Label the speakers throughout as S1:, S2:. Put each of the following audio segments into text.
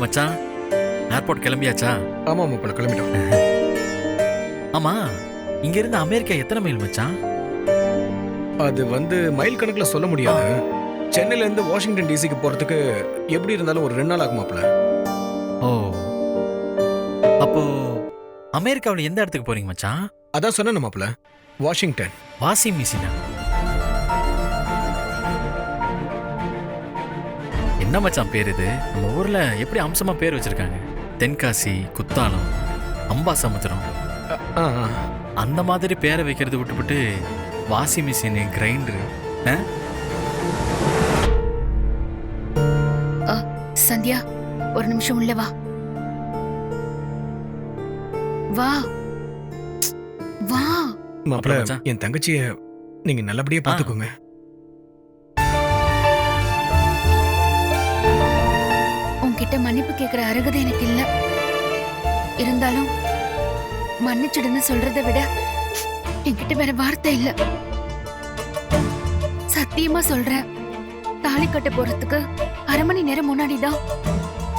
S1: மச்சான், ஏர்போர்ட் கிளம்பியாச்சா?
S2: ஆமா மாப்பிள்ள கிளம்பிட்டோம்.
S1: ஆமா, இங்க இருந்து அமெரிக்கா எத்தனை மைல் மச்சான்?
S2: அது மைல் கணக்குல சொல்ல முடியாது. சென்னையில இருந்து வாஷிங்டன் டிசிக்கு போறதுக்கு எப்படி இருந்தாலும் ஒரு 2 நாள் ஆகும் மாப்பிள்ள.
S1: ஓ, அப்போ அமெரிக்காவில் எந்த இடத்துக்கு போறீங்க மச்சான்?
S2: அதான் சொன்னேன் மாப்பிள்ள, வாஷிங்டன்.
S1: வாஷிங் மிஷினா? என்ன மச்சான் பேர் இது? நம்ம ஊர்ல எப்படி அம்சமா பேர் வச்சிருக்காங்க. தென்காசி, குத்தாலம், அம்பாசமுத்திரம்,
S2: ஆ, ஆ.
S1: அந்த மாதிரி பேரை வைக்கிறது விட்டுவிட்டு வாஷிங் மிஷின், கிரைண்டரு.
S3: சந்தியா, ஒரு நிமிஷம் உள்ள வா. வா வா.
S2: மாப்பிள்ள,
S1: மச்சான்.
S2: என் தங்கச்சிய நீங்க நல்லபடியா பாத்துக்கோங்க.
S3: உன்கிட்ட மன்னிப்பு கேட்கிற அருகதை எனக்கு இல்ல. இருந்தாலும் மன்னிச்சிடுன்னு சொல்றதை விட என்கிட்ட வேற வார்த்தை இல்ல. சத்தியமா சொல்றேன், தாலி கட்ட போறதுக்கு 1/2 மணி நேரம் முன்னாடிதான்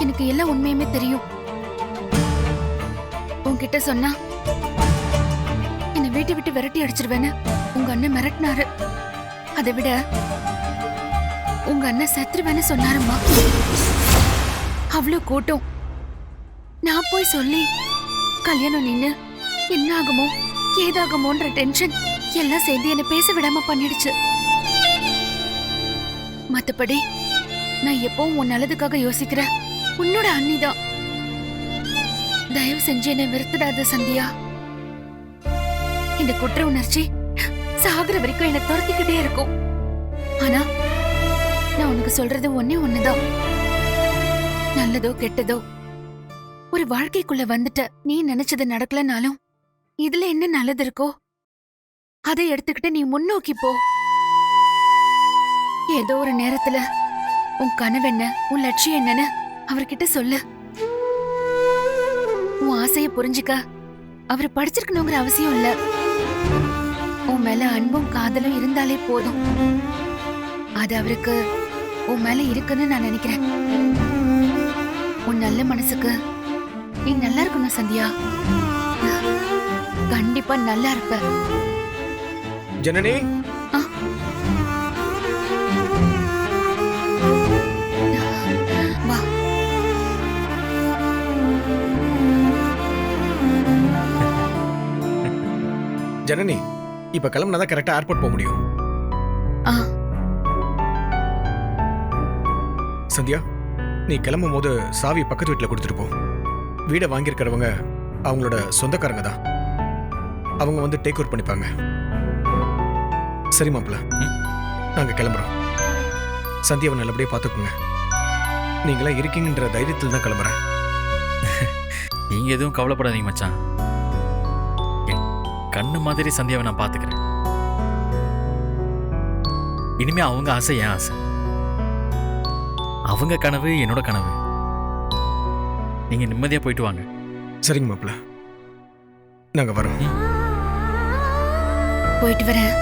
S3: எனக்கு எல்லா உண்மையுமே தெரியும். உன்கிட்ட சொன்னா என்னை வீட்டை விட்டு விரட்டி அடிச்சிருவேன்னு உங்க அண்ணன் மிரட்டினாரு. அதை விட உங்க அண்ணன் செத்துருவேன்னு சொன்னாருமா. அவ்வளவு கூட்டம். நான் போய் சொல்லி கல்யாணம் நின்னு என்ன ஆகுமோ ஏதாகுமோன்ற டென்ஷன் எல்லாம் சேர்ந்து என்ன பேச விடாம பண்ணிடுச்சு. மத்தபடி நான் எப்பவும் உன் நல்லதுக்காக யோசிக்கிற உன்னோட அண்ணிதான். தயவு செஞ்சு என்னை வெறுத்துடாத சந்தியா. இந்த குற்ற உணர்ச்சி சாகுற வரைக்கும் என்னை துரத்திக்கிட்டே இருக்கும். ஆனா நான் உனக்கு சொல்றது ஒண்ணுதான். நல்லதோ கெட்டதோ ஒரு வாழ்க்கைக்குள்ள வந்துட்ட நீ நினைச்சது நடக்கலனாலும் இதுல என்ன நல்லது இருக்கோ அதை எடுத்துக்கிட்டு நீ முன்னோக்கி போ. ஏதோ ஒரு நேரத்துல உன் கனவு என்ன, உன் லட்சியம் என்னன்னு அவர்கிட்ட சொல்லு. உன் ஆசைய புரிஞ்சுக்க அவர் படிச்சிருக்கணுங்கிற அவசியம் இல்ல. உன் மேல அன்பும் காதலும் இருந்தாலே போதும். அது அவருக்கு உன் மேல இருக்குன்னு நான் நினைக்கிறேன். உன் நல்ல மனசுக்கு நீ நல்லா இருக்கணும் சந்தியா. கண்டிப்பா நல்லா இருப்ப.
S2: ஜனனி,
S3: வா.
S2: ஜனனி, இப்ப கிளம்புனாதான் கரெக்டா ஏர்போர்ட் போக முடியும்.
S3: ஆ,
S2: சந்தியா, நீ கிளம்பும் போது சாவி பக்கத்து வீட்டுல கொடுத்துட்டு போ. வீடை வாங்கியிருக்கிறவங்க அவங்களோட சொந்தக்காரங்க தான். அவங்க டேக் ஓவர் பண்ணிப்பாங்க. சரி மாப்பிள்ள, நாங்க கிளம்புறோம். சந்தியாவை நல்லபடியா பாத்துக்கோங்க. நீங்களா இருக்கீங்கன்ற தைரியத்தில் தான் கிளம்புறேன்.
S1: நீங்க எதுவும் கவலைப்படாதீங்க மச்சான். என் கண்ணு மாதிரி சந்தியாவை நான் பாத்துக்கிறேன். இனிமே அவங்க ஆசை என் ஆசை, அவங்க கனவு என்னோட கனவு. நீங்க நிம்மதியா போயிட்டு வாங்க.
S2: சரிங்க மாப்பிள்ள, நாங்க வரோம்.
S3: போயிட்டு வரேன்.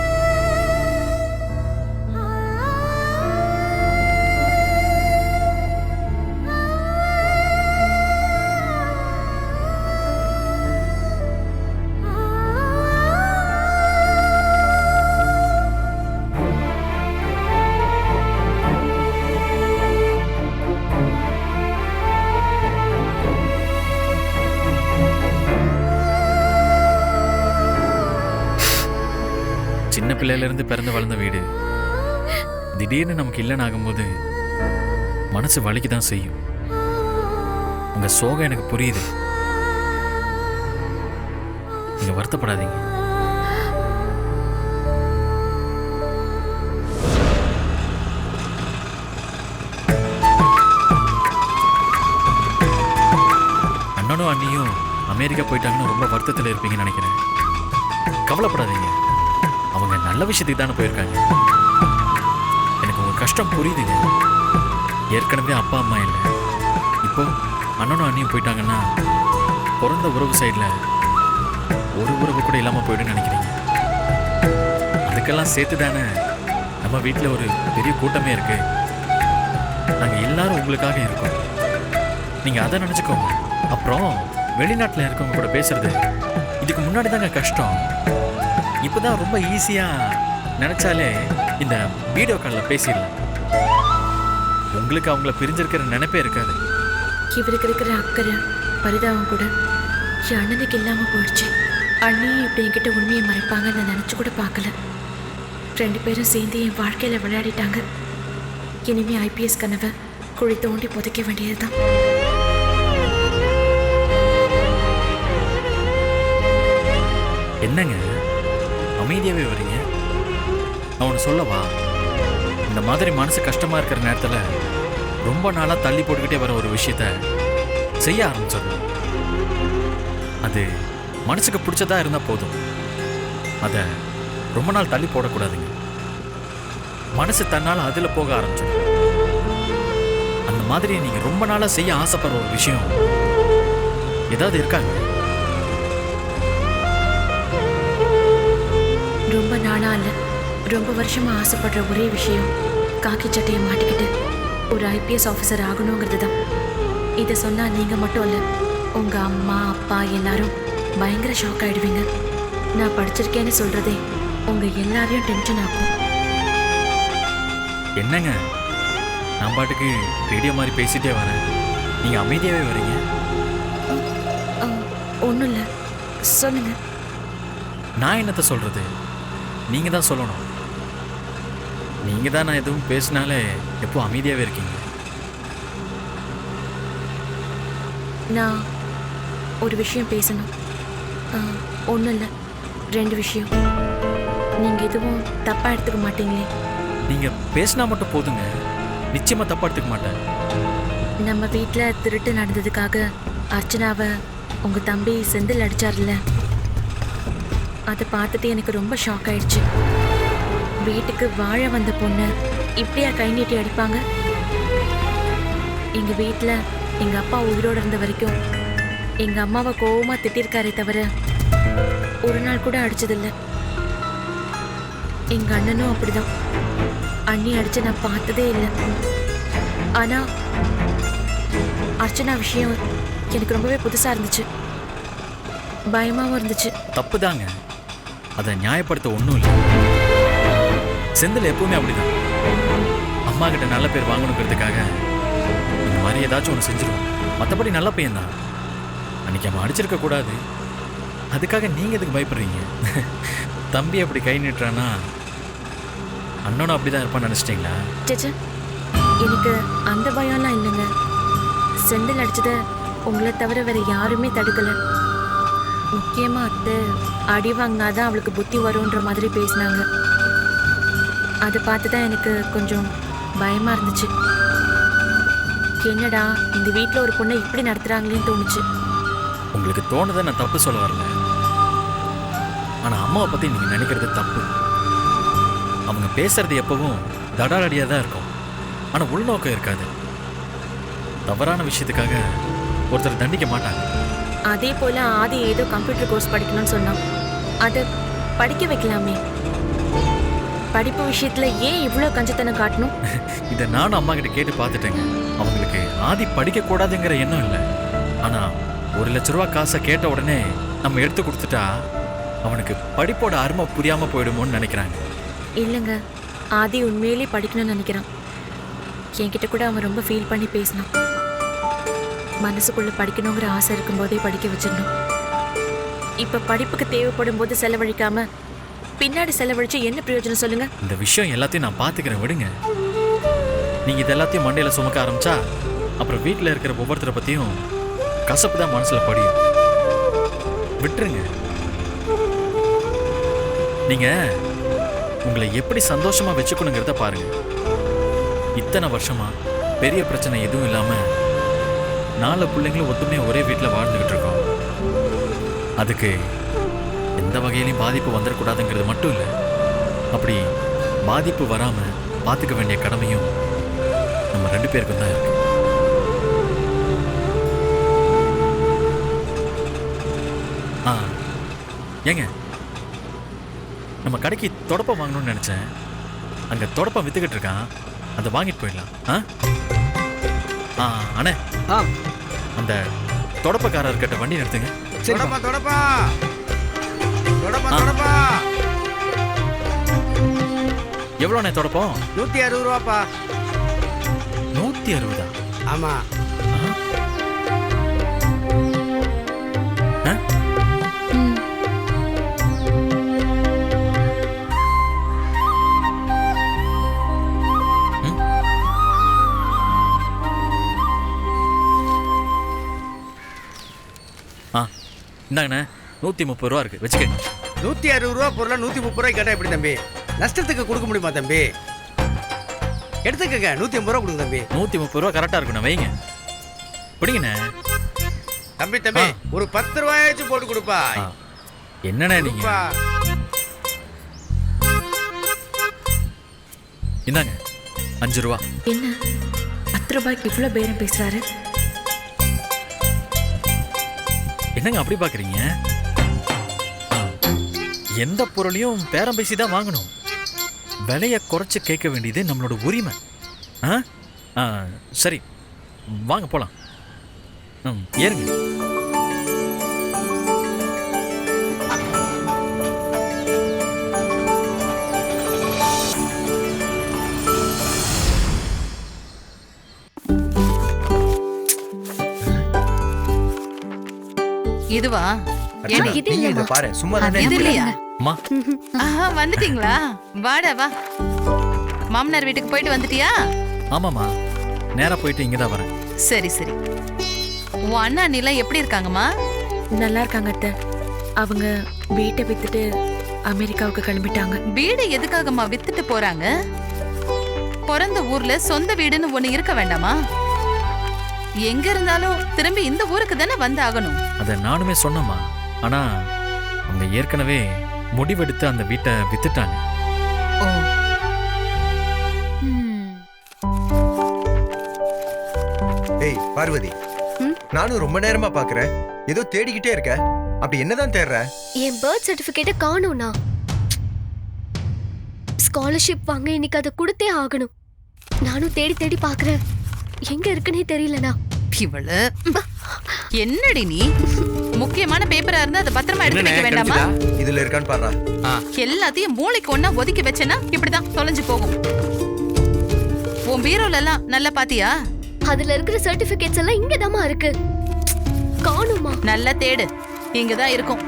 S1: சின்ன பிள்ளையிலிருந்து பிறந்து வளர்ந்த வீடு திடீர்னு நமக்கு இல்லைன்னு ஆகும்போது மனசு வலிக்கு தான் செய்யும். உங்க சோகம் எனக்கு புரியுது. நீங்க வருத்தப்படாதீங்க. அண்ணனும் அண்ணியும் அமெரிக்கா போயிட்டாங்கன்னு ரொம்ப வருத்தத்தில் இருப்பீங்கன்னு நினைக்கிறேன். கவலைப்படாதீங்க, அவங்க நல்ல விஷயத்துக்கு தானே போயிருக்காங்க. எனக்கு உங்க கஷ்டம் புரியுதுங்க. ஏற்கனவே அப்பா அம்மா இல்லை, இப்போ அண்ணனும் அண்ணியும் போயிட்டாங்கன்னா பிறந்த உறவு சைடில் ஒரு உறவு கூட இல்லாமல் போயிடுன்னு நினைக்கிறீங்க. அதுக்கெல்லாம் சேர்த்து தானே நம்ம வீட்டில் ஒரு பெரிய கூட்டமே இருக்கு. நாங்கள் எல்லாரும் உங்களுக்காக இருக்கோம். நீங்க அதை நினைச்சுக்கோங்க. அப்புறம் வெளிநாட்டில் இருக்கவங்க கூட பேசுறது இதுக்கு முன்னாடி தாங்க கஷ்டம். இப்போதான் ரொம்ப ஈஸியா நினைச்சாலே இந்த வீடியோ காலில் பேசிடலாம். உங்களுக்கு அவங்கள பிரிஞ்சிருக்கிற நினைப்பே இருக்காது.
S4: இவருக்கு இருக்கிற அக்கறை பரிதாபம் கூட என் அண்ணனுக்கு இல்லாம போயிடுச்சு. அண்ணியும் இப்படி என்கிட்ட உண்மையை மறைப்பாங்க நான் நினைச்சு கூட பார்க்கல. 2 பேரும் சேர்ந்து என் வாழ்க்கையில விளையாடிட்டாங்க. இனிமே ஐபிஎஸ் கனவை குழி தோண்டி புதைக்க வேண்டியதுதான்.
S1: என்னங்க அமைதியாவே வரீங்க? அவனை சொல்லவா, இந்த மாதிரி மனசு கஷ்டமா இருக்கிற நேரத்தில் ரொம்ப நாளா தள்ளி போட்டுக்கிட்டே வர ஒரு விஷயத்த செய்ய ஆரம்பிச்சிடணும். அது மனசுக்கு பிடிச்சதா இருந்தா போதும். அதை ரொம்ப நாள் தள்ளி போடக்கூடாதுங்க. மனசு தன்னால் அதுல போக ஆரம்பிச்சிடும். அந்த மாதிரி நீங்க ரொம்ப நாளா செய்ய ஆசைப்படுற ஒரு விஷயம் ஏதாவது இருக்காங்க?
S4: ரொம்ப நாளா இல்ல, ரொம்ப வருஷமா ஆசைப்படுற ஒரே விஷயம் காக்கி சட்டையை மாட்டிக்கிட்டு ஒரு ஐபிஎஸ் ஆஃபீஸர் ஆகணுங்கிறது தான். இதை சொன்னா நீங்க மட்டும் இல்ல, உங்க அம்மா அப்பா எல்லாரும் பயங்கர ஷாக் ஆயிடுவீங்க. நான் படிச்சிருக்கேன்னு சொல்றதே உங்க எல்லாரையும் டென்ஷன் ஆகும்.
S1: என்னங்க நான் பாட்டுக்கு ரேடியோ மாதிரி பேசிட்டே வரேன், நீங்க அமைதியாவே வரீங்க.
S4: ஒன்றும் இல்லை, சொல்லுங்க.
S1: நான் என்னத்த சொல்றது, நீங்க தான் சொல்லணும். நீங்க தான் நான் எதுவும் பேசினாலே எப்போ அமைதியாவே இருக்கீங்க.
S4: நான் ஒரு விஷயம் பேசணும். ஒன்றும் இல்லை, 2 விஷயம். நீங்கள் எதுவும் தப்பாக எடுத்துக்க மாட்டீங்களே?
S1: நீங்க பேசினா மட்டும் போதுங்க, நிச்சயமா தப்பா எடுத்துக்க மாட்டேன்.
S4: நம்ம வீட்டில் திருட்டு நடந்ததுக்காக அர்ச்சனாவை உங்கள் தம்பி செந்தில் அடிச்சார்ல, அதை பார்த்துட்டு எனக்கு ரொம்ப ஷாக் ஆயிடுச்சு. வீட்டுக்கு வாழ வந்த பொண்ணு இப்படியா கை நீட்டி அடிப்பாங்க? எங்கள் வீட்டில் எங்கள் அப்பா உயிரோடு இருந்த வரைக்கும் எங்கள் அம்மாவை கோவமாக திட்டிருக்காரே தவிர ஒரு நாள் கூட அடிச்சதில்லை. எங்கள் அண்ணனும் அப்படிதான், அண்ணி அடிச்சு நான் பார்த்ததே இல்லை. ஆனால் அர்ச்சனா விஷயம் எனக்கு ரொம்பவே புதுசாக இருந்துச்சு, பயமாகவும் இருந்துச்சு.
S1: தப்பு தாங்க, அதை நியாயப்படுத்த ஒன்றும் இல்லை. செந்தில் எப்பவுமே அப்படிதான், அம்மா கிட்ட நல்ல பேர் வாங்கணுங்கிறதுக்காக இந்த மாதிரி ஏதாச்சும் ஒன்று செஞ்சிருவோம். மற்றபடி நல்ல பையன் தான். அன்னைக்கு அவன் அடிச்சிருக்க கூடாது, அதுக்காக நீங்க எதுக்கு பயப்படுறீங்க? தம்பி அப்படி கை நீட்டுறானா அண்ணனும் அப்படிதான் இருப்பான்னு நினைச்சிட்டீங்களா?
S4: சேச்சே, எனக்கு அந்த பயம்லாம் இல்லைங்க. செந்தில் அடிச்சதை உங்களை தவிர வேற யாருமே தடுக்கல. முக்கியமா அத்தை அடி வாங்கினாதான் அவளுக்கு புத்தி வரும்ன்ற மாதிரி பேசினாங்க. அதை பார்த்து தான் எனக்கு கொஞ்சம் பயமா இருந்துச்சு. என்னடா இந்த வீட்டில் ஒரு பொண்ணை இப்படி நடத்துறாங்களேன்னு தோணுச்சு.
S1: உங்களுக்கு தோணுதை நான் தப்பு சொல்ல வரல, ஆனா அம்மாவை பத்தி நீங்க நினைக்கிறது தப்பு. அவங்க பேசுறது எப்பவும் தடாலடியா தான் இருக்கும், ஆனா உள்நோக்கம் இருக்காது. தவறான விஷயத்துக்காக ஒருத்தர் தண்டிக்க மாட்டாங்க.
S4: அதே போல ஆதி ஏதோ கம்ப்யூட்டர் கோர்ஸ் படிக்கணும்னு சொன்னான், அதை படிக்க வைக்கலாமே. படிப்பு விஷயத்துல ஏன் இவ்வளோ கஞ்சத்தனம் காட்டணும்?
S1: இதை நானும் அம்மா கிட்ட கேட்டு பார்த்துட்டேங்க. அவங்களுக்கு ஆதி படிக்க கூடாதுங்கிற எண்ணம் இல்லை, ஆனா 1 லட்ச ரூபா காசை கேட்ட உடனே நம்ம எடுத்து கொடுத்துட்டா அவனுக்கு படிப்போட அருமை புரியாம போயிடுமோன்னு நினைக்கிறாங்க.
S4: இல்லைங்க, ஆதி உண்மையிலே படிக்கணும்னு நினைக்கிறான். என்கிட்ட கூட அவன் ரொம்ப ஃபீல் பண்ணி பேசினான். மனசுக்குள்ள படிக்கணுங்கிற ஆசை இருக்கும்போதே படிக்க வச்சிடணும். இப்ப படிப்புக்கு தேவைப்படும் போது செலவழிக்காம பின்னாடி செலவழிச்சு என்ன பிரயோஜனம் சொல்லுங்க?
S1: இந்த விஷயம் எல்லாத்தையும் நான் பார்த்துக்கிறேன், விடுங்க. நீங்க இது எல்லாத்தையும் மண்டையில சுமக்க ஆரம்பிச்சா அப்புறம் வீட்டில் இருக்கிற ஒவ்வொருத்தரை பத்தியும் கசப்பு தான் மனசுல படியும். விட்டுருங்க. நீங்க உங்களை எப்படி சந்தோஷமா வச்சுக்கணுங்கிறத பாருங்க. இத்தனை வருஷமா பெரிய பிரச்சனை எதுவும் இல்லாம 4 பிள்ளைங்களும் ஒத்துமையா ஒரே வீட்டில் வாழ்ந்துகிட்டு இருக்கோம். அதுக்கு எந்த வகையிலையும் பாதிப்பு வந்துடக்கூடாதுங்கிறது மட்டும் இல்லை, அப்படி பாதிப்பு வராம பார்த்துக்க வேண்டிய கடமையும் நம்ம 2 பேருக்கும் தான் இருக்கு. ஏங்க, நம்ம கடைக்கு தொடப்பம் வாங்கணும்னு நினைச்சேன். அங்க தொடப்பம் வித்துக்கிட்டு இருக்கான், அதை வாங்கிட்டு போயிடலாம். அண்ணே அந்த தொடப்பக்காரர்கிட்ட வண்டி நிறுத்துங்க.
S2: சரிப்பா.
S5: தொடப்பா
S1: ஆ.
S5: தொடப்பா
S1: எவ்வளோண்ணே தொடப்போம்?
S5: 160 ரூபாப்பா.
S1: 160.
S5: ஆமா.
S3: ம்.
S1: இந்தாங்கண்ணே 130 ரூபா இருக்கு, வச்சுக்கங்க.
S5: 160 ரூபா பொருளை 130 ரூபாய்க்கு கேட்டா எப்படி தம்பி? நஷ்டத்துக்கு கொடுக்க முடியுமா தம்பி? எடுத்துக்கங்க, 150 ரூபா கொடுங்க தம்பி.
S1: 130 ரூபா கரெக்டாக இருக்குண்ணே, வைங்க. பிடிங்கண்ணே.
S5: தம்பி ஒரு 10 ரூபாயாச்சும் போட்டு கொடுப்பா.
S1: ஆ. என்னண்ணே நீங்க?
S5: கொடுப்பா.
S1: இந்தாங்க 5 ரூபா.
S4: என்ன 10 ரூபாய்க்கு இவ்வளோ பேரம் பேசுறாரு?
S1: என்னங்க அப்படி பார்க்குறீங்க? எந்த பொருளையும் பேரம் பேசி தான் வாங்கணும். விலையை குறைச்சு கேட்க வேண்டியது நம்மளோட உரிமை. ஆ ஆ, சரி வாங்க போகலாம். ஏறுங்க.
S6: இதுவா?
S2: அர்ச்சனா,
S3: இது
S2: நீங்க
S3: இல்லம்மா.
S2: இதை பாரு, சும்மா தானே
S6: இது இல்லையா?
S1: அம்மா
S6: ஆஹா, வந்துட்டீங்களா? வாடா வா. மாமனார் வீட்டுக்கு போயிட்டு வந்துட்டியா?
S1: ஆமாம்மா, நேராக போயிட்டு இங்கே தான் வரேன்.
S6: சரி சரி. உன் அண்ணா நிலம் எப்படி இருக்காங்கம்மா?
S4: நல்லா இருக்காங்க அத்தை. அவங்க வீட்டை வித்துட்டு அமெரிக்காவுக்கு கிளம்பிட்டாங்க.
S6: வீடு எதுக்காகம்மா வித்துட்டு போறாங்க? பிறந்த ஊர்ல சொந்த வீடுன்னு ஒண்ணு இருக்க வேண்டாமா? எங்க இருந்தாலும் திரும்பி இந்த ஊருக்கு தானே வந்து ஆகணும்.
S1: அதை நானுமே சொன்னேம்மா. ஆனால் அவங்க ஏற்கனவே முடிவெடுத்து அந்த வீட்டை வித்துட்டாங்க.
S6: ஓ,
S7: ஏய் பார்வதி, நானும் ரொம்ப நேரமா பாக்குறேன். ஏதோ தேடிக்கிட்டே இருக்க. அப்படி என்னதான் தேடுற?
S8: என் பர்த் சர்டிபிகேட்டை காணோம்னா ஸ்காலர்ஷிப் வாங்க இன்னைக்கு அதை கொடுத்தே ஆகணும். நானும் தேடி தேடி பாக்குறேன், எங்க இருக்குன்னே தெரியலனா.
S6: இவளு என்னடி நீ? முக்கியமான பேப்பரா இருந்தா அதை பத்திரமா எடுத்து வைக்க வேண்டாமா?
S7: இதுல இருக்கான்னு பாரு.
S6: எல்லாத்தையும் மூளைக்கு ஒண்ணா ஒதுக்கி வச்சேன்னா இப்படிதான் தொலைஞ்சு போகும். உன் பீரோல எல்லாம் நல்லா பாத்தியா?
S8: அதுல இருக்கிற சர்டிபிகேட்ஸ் எல்லாம் இங்கதாம்மா இருக்கு. காணுமா?
S6: நல்லா தேடு, இங்கதான் இருக்கும்.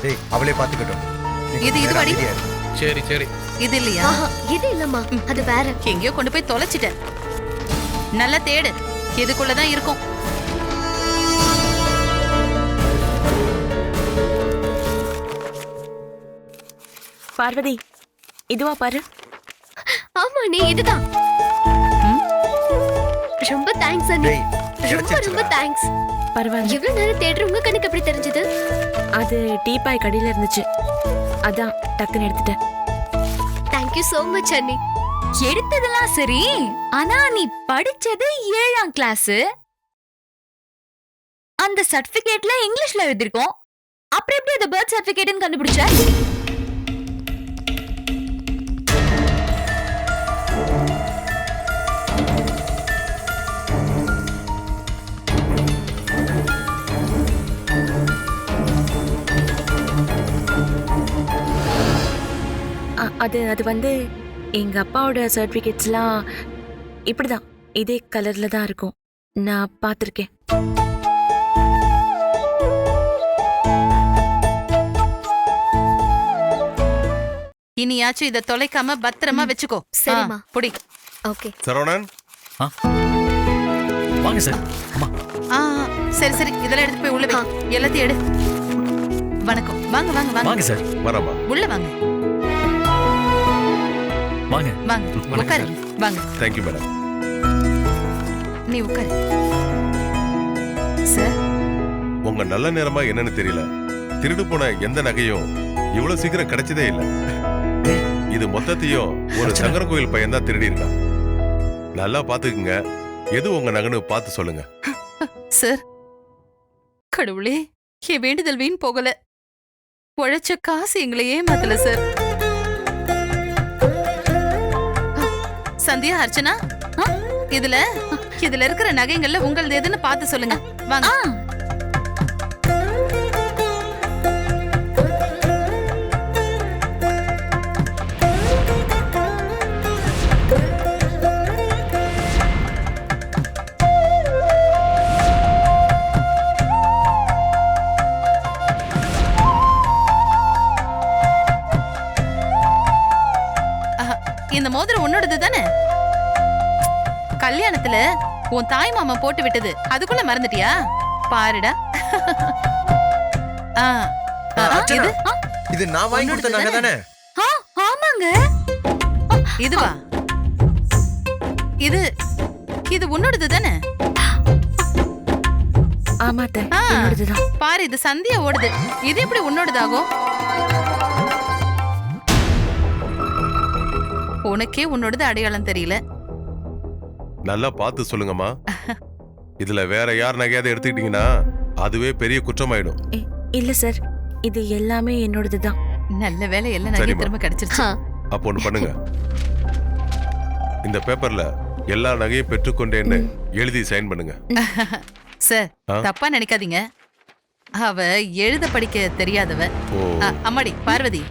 S7: ஏய், அவளே பாத்துக்கட்டும்.
S6: இது இதுவாடி?
S2: சரி சரி.
S6: இது இல்லையா?
S8: ஆஹா, இது இல்லம்மா, அது வேற.
S6: எங்கேயோ கொண்டு போய் தொலைச்சிட்டேன். நல்லா தேடு, இதுக்குள்ளதான் இருக்கும்.
S4: பார்வதி, இதுவா பாரு.
S8: ஆமா, நீ இதுதான். ரொம்ப தேங்க்ஸ் அண்ணி.
S7: டேய்,
S8: ரொம்ப ரொம்ப
S7: கிடைச்சிருச்சுடா.
S8: தேங்க்ஸ்.
S4: பரவாயில்ல.
S8: எவ்வளவு நேரம் தேடுறவங்க கணக்கு எப்படி தெரிஞ்சது?
S4: அது டீப்பாய் கடையில இருந்துச்சு, அதான் டக்குன்னு எடுத்துட்டேன்.
S8: தேங்க்யூ சோ மச் அண்ணி.
S3: எடுத்ததெல்லாம் சரி, ஆனா நீ படிச்சது 7ஆம் கிளாஸ். அந்த சர்டிபிகேட்ல இங்கிலீஷ்ல எழுதிருக்கோம். அப்புறம் எப்படி அது பர்த் சர்டிபிகேட்னு கண்டுபிடிச்ச?
S4: அது அது வந்து எங்க அப்பாவோட சர்டிபிகேட்ஸ்லாம் இப்படிதான் இதே கலர்ல தான் இருக்கும். நான் பார்த்துருக்கேன்.
S6: இனியாச்சும் இத தொலைக்காம பத்திரமா வச்சுக்கோ.
S8: சரிம்மா.
S6: புடி.
S8: ஓகே.
S9: சரவணன்,
S1: வாங்க சார். அம்மா
S6: ஆ, சரி சரி, இதெல்லாம் எடுத்து போய் உள்ள வை. எல்லாத்தையும் எடு. வணக்கம். வாங்க வாங்க வாங்க.
S1: வாங்க சார்.
S9: வரமா.
S6: உள்ள வாங்க.
S1: வாங்க.
S6: வாங்க.
S2: வணக்கம்
S6: உட்காரு. வாங்க.
S9: Thank you madam.
S6: நீ உட்காரு. சார்,
S9: உங்க நல்ல நேரமா என்னன்னு தெரியல, திருடு போன எந்த நகையும் இவ்வளவு சீக்கிரம் கிடைச்சதே இல்ல. இது மொத்தத்தையும் ஒரு சங்கரன் கோயில் பையன் தான் திருடி இருக்கான். நல்லா பாத்துக்குங்க, எது உங்க நகைன்னு பார்த்து சொல்லுங்க.
S6: சார், கடவுளே, என் வேண்டுதல் வீண் போகல. உழைச்ச காசு எங்களை ஏமாத்தல சார். சந்தியா, அர்ச்சனா, இதுல இருக்கிற நகைங்கள்ல உங்களது எதுன்னு பார்த்து சொல்லுங்க. வாங்க. இந்த மோதிரம் உன்னோடது தானே? கல்யாணத்துல உன் தாய் மாமா போட்டு விட்டது, அதுக்குள்ள மறந்துட்டியா? பாருடா.
S7: அர்ச்சனா, இது நான் வாங்கி கொடுத்த நகை தானே?
S3: ஆமாங்க.
S6: இதுவா? இது உன்னோடது தானே?
S4: ஆமா அத்தை, என்னோடதுதான்.
S6: பாரு, இது சந்தியா ஓடுது. இது எப்படி உன்னோடதாகும்? உனக்கே உன்னோடது அடையாளம் தெரியல.
S9: நல்லா பார்த்து சொல்லுங்கம்மா. இதுல வேற யார் நகையாவது எடுத்துக்கிட்டீங்கன்னா அதுவே பெரிய குற்றமாயிடும்.
S4: இல்ல சார், இது எல்லாமே என்னோடதுதான்.
S6: நல்ல வேலை, எல்லாம் நகை
S9: சரிம்மா.
S6: திரும்ப கிடைச்சிருச்சு.
S9: அப்போ ஒண்ணு பண்ணுங்க, இந்த பேப்பர்ல எல்லா நகையும் பெற்றுக்கொண்டேன்னு எழுதி சைன் பண்ணுங்க.
S6: சார்,
S9: ஆ?
S6: தப்பா நினைக்காதீங்க. அவ எழுத படிக்க தெரியாதவ.
S9: ஓ,
S6: அம்மாடி பார்வதி,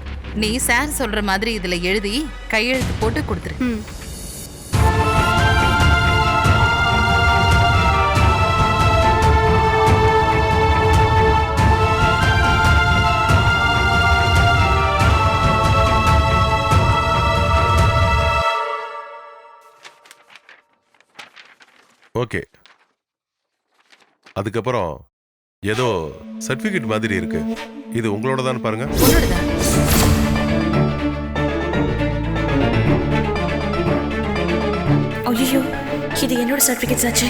S6: நீ சார் சொல்ற மாதிரி இதுல எழுதி கையெழுத்து போட்டு கொடுத்துரு.
S9: ஓகே. அதுக்கப்புறம் ஏதோ சர்டிபிகேட் மாதிரி இருக்கு, இது உங்களோட தான் பாருங்க.
S6: உன்னோடதா?
S4: ஐயோ, இது என்னோட சர்டிபிகேட்ஸ் ஆச்சு.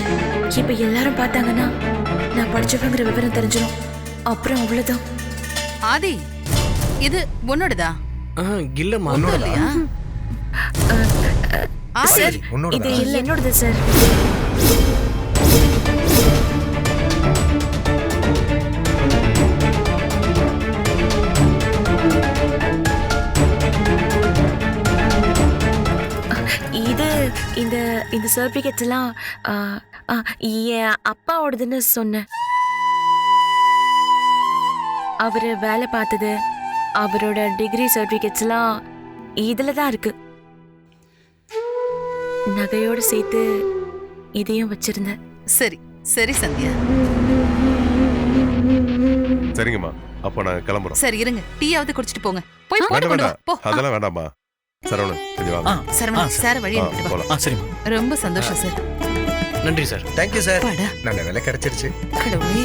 S4: இப்ப எல்லாரும் பார்த்தாங்கன்னா நான் படிச்சவங்கிற விவரம் தெரிஞ்சிடும். அப்புறம் அவ்வளவுதான்.
S6: ஆதி, இது உன்னோடதா?
S2: இல்லம்மா,
S6: இல்லையா? ஆதி,
S4: இது
S7: உன்னோடதா?
S4: என்னோடது சார். இந்த சர்டிபிகேட்ஸ் எல்லாம் என் அப்பாவோடதுன்னு சொன்னேன். அவரு வேலை பார்த்தது, அவரோட டிகிரி சர்டிபிகேட்ஸ் எல்லாம் இதுல தான் இருக்கு. நகையோடு சேர்த்து இதையும் வச்சிருந்தேன்.
S6: சரி சரி சந்தியா.
S9: சரிங்கம்மா, அப்ப நான் கிளம்புறோம்.
S6: சரி இருங்க, டீயாவது குடிச்சிட்டு போங்க. போய் போட்டு
S9: வேண்டாம்
S6: கொண்டு வா.
S9: வேண்டாம்,
S6: போ.
S9: அதெல்லாம் வேண்டாம்மா. சரவணன், கொஞ்சம் வாங்க.
S6: சரவணன், சார் வழி அனுப்பிட்டு வா.
S9: போலாம்.
S1: சரிம்மா.
S6: ரொம்ப சந்தோஷம் சார்.
S2: நன்றி சார்.
S7: Thank you sir.
S6: அப்பாடா.
S7: நல்ல வேலை கிடைச்சிருச்சு.
S6: கடவுளே,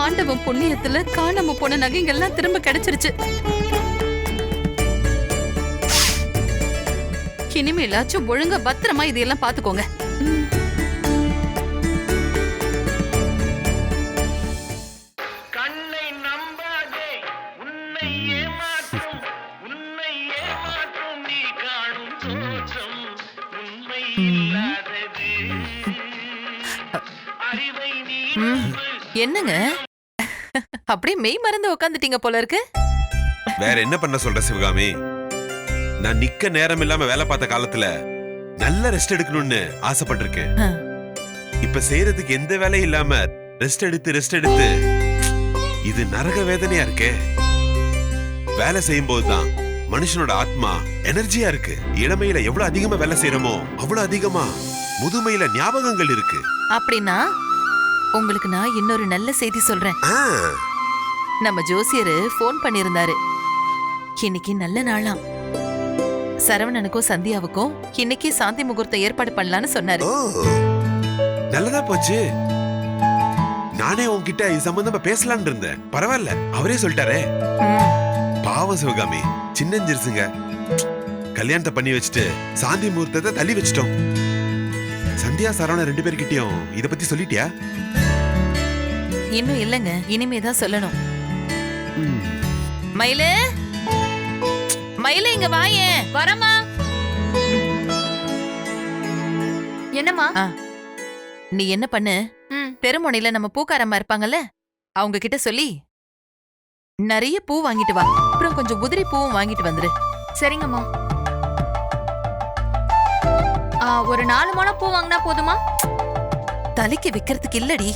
S6: ஆண்டவன் புண்ணியத்துல காணாம போன நகைங்கெல்லாம் திரும்ப கிடைச்சிருச்சு. இனிமேலாச்சும் ஒழுங்கா பத்திரமா இதையெல்லாம் பாத்துக்கோங்க. என்னங்க அப்படியே மெய் மறந்து உட்காந்துட்டீங்க போல இருக்கு.
S10: வேற என்ன பண்ண சொல்ற சிவகாமி? நான் நிக்க நேரம் இல்லாம வேலை பார்த்த காலத்துல நல்ல ரெஸ்ட் எடுக்கணும்னு ஆசைப்பட்டிருக்கேன். இப்ப செய்யறதுக்கு எந்த வேலையும் இல்லாம ரெஸ்ட் எடுத்து இது நரக வேதனையா இருக்கே. வேலை செய்யும் போதுதான் மனுஷனோட ஆத்மா எனர்ஜியா இருக்கு. இளமையில எவ்வளவு அதிகமா வேலை செய்யறோமோ அவ்வளவு அதிகமா முதுமையில ஞாபகங்கள் இருக்கு.
S6: அப்படின்னா உங்களுக்கு நான் இன்னொரு நல்ல செய்தி சொல்றேன். நம்ம ஜோசியரு போன் பண்ணிருந்தாரு. இன்னைக்கு நல்ல நாளாம். சரவணனுக்கும் சந்தியாவுக்கும் இன்னைக்கு சாந்தி முகூர்த்த ஏற்பாடு பண்ணலான்னு சொன்னாரு.
S10: நல்லதா போச்சு. நானே உன்கிட்ட இது சம்பந்தமா பேசலான்னு இருந்தேன். பரவாயில்ல, அவரே சொல்லிட்டாரே. பாவம் சிவகாமி, சின்னஞ்சிருசுங்க. கல்யாணத்தை பண்ணி வச்சுட்டு சாந்தி முகூர்த்தத்தை தள்ளி வச்சிட்டோம். சந்தியா சரவண 2 பேர்கிட்டயும் இத பத்தி சொல்லிட்டியா?
S6: இன்னும் இல்லங்க, இனிமேதான் சொல்லணும். மயிலு, மயிலு இங்க வாயேன்.
S3: வரமா? என்னம்மா?
S6: நீ என்ன பண்ணு, தெருமுனையில நம்ம பூக்காரம்மா இருப்பாங்கல்ல, அவங்க கிட்ட சொல்லி நிறைய பூ வாங்கிட்டு வா. அப்புறம் கொஞ்சம் உதிரி பூவும் வாங்கிட்டு வந்துரு.
S3: சரிங்கம்மா. ஒரு 4 முழம் பூ வாங்கினா போதுமா?
S6: தலைக்கு வைக்கிறதுக்கு இல்லடி.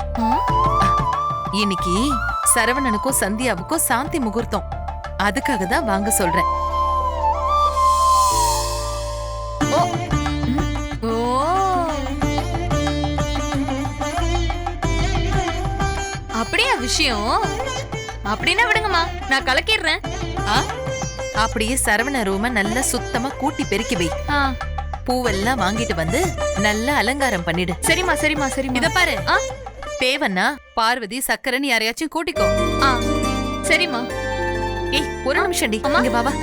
S6: இன்னைக்கு சரவணனுக்கும் சந்தியாவுக்கும் சாந்தி முகூர்த்தம். அதுக்காக தான் வாங்க சொல்றேன்.
S3: அப்படியா விஷயம்? அப்படின்னா விடுங்கம்மா, நான் கலக்கிடுறேன்.
S6: அப்படியே சரவண ரூம நல்லா சுத்தமா கூட்டி பெருக்கி வை. பூவெல்லாம் வாங்கிட்டு வந்து நல்லா அலங்காரம் பண்ணிடு.
S3: சரிம்மா சரிம்மா சரிம்மா.
S6: இத பாரு, தேவன்னா பார்வதி சக்கரன்னு யாரையாச்சும் கூட்டிக்கோ.
S3: சரிம்மா.
S6: ஏய், ஒரு நிமிஷம்டி, இங்க வா வா.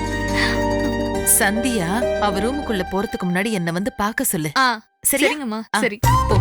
S6: சந்தியா அவ ரூமுக்குள்ள போறதுக்கு முன்னாடி என்ன வந்து பார்க்க சொல்லு.
S3: சரிங்கம்மா. சரி.
S6: போ.